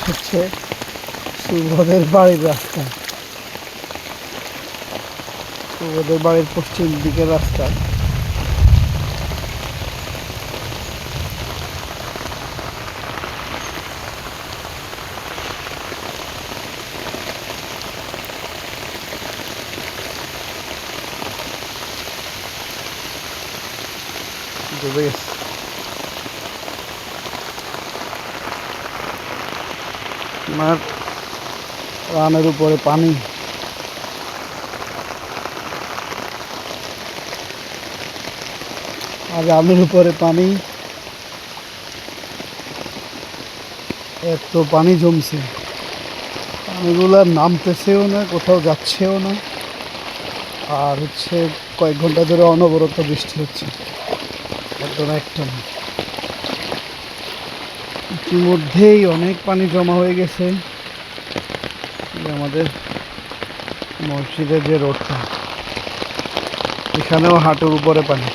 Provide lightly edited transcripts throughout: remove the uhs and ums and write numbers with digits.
হচ্ছে সুবোধের বাড়ির রাস্তা, সুবোধের বাড়ির পশ্চিম দিকের রাস্তা। ডুবে গেছে। আমার রানের উপরে পানি, আর রানের উপরে পানি, এত পানি জমছে, পানিগুলো নামতেছেও না, কোথাও যাচ্ছেও না। আর হচ্ছে কয়েক ঘন্টা ধরে অনবরত বৃষ্টি হচ্ছে, একদম একটা না। ইতিমধ্যেই অনেক পানি জমা হয়ে গেছে। আমাদের মসজিদের যে রোডটা, এখানেও হাঁটুর উপরে পানি,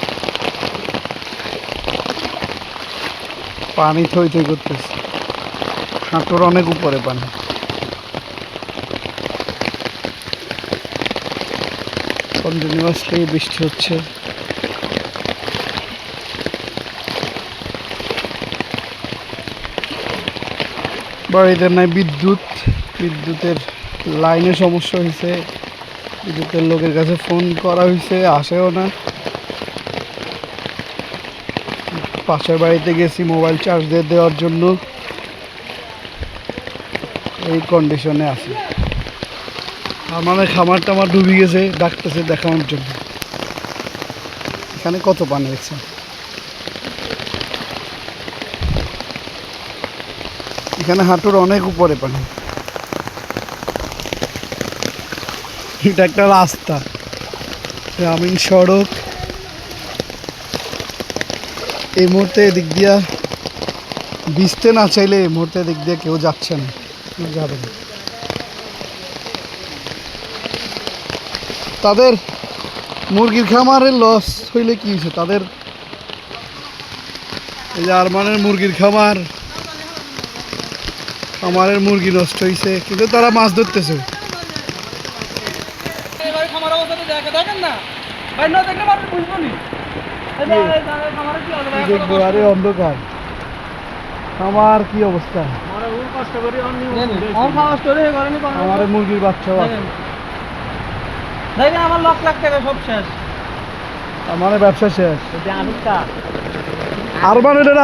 পানি থই থই করতেছে, হাঁটুর অনেক উপরে পানি। কন্টিনিউয়াসলি বৃষ্টি হচ্ছে। বাড়িতে নাই বিদ্যুৎ, বিদ্যুতের লাইনের সমস্যা হয়েছে, বিদ্যুতের লোকের কাছে ফোন করা হয়েছে, আসেও না। পাশের বাড়িতে গেছি মোবাইল চার্জ দিয়ে দেওয়ার জন্য, এই কন্ডিশনে আছে। আমাদের খামার টামার ডুবে গেছে, ডাকতেছে দেখানোর জন্য। এখানে কত পানি আছে, এখানে হাঁটুর অনেক উপরে পানি। এটা একটা রাস্তা, গ্রামীণ সড়ক। এই মুহূর্তে এদিক দিয়া ভিজতে না চাইলে এই মুহূর্তে এদিক দিয়ে কেউ যাচ্ছে না, কেউ যাবে না। তাদের মুরগির খামারের লস হইলে কি হয়েছে তাদের? এই যে আরমানের মুরগির খামারের মুরগি নষ্ট হয়েছে, কিন্তু তারা মাছ ধরতেছে। দেখবো, আরে অন্ধকার আমার কি অবস্থা, আমার মুরগির বাচ্চা আমার লাখ লাখ টাকা সব শেষ, আমার ব্যবসা শেষ। আর মানে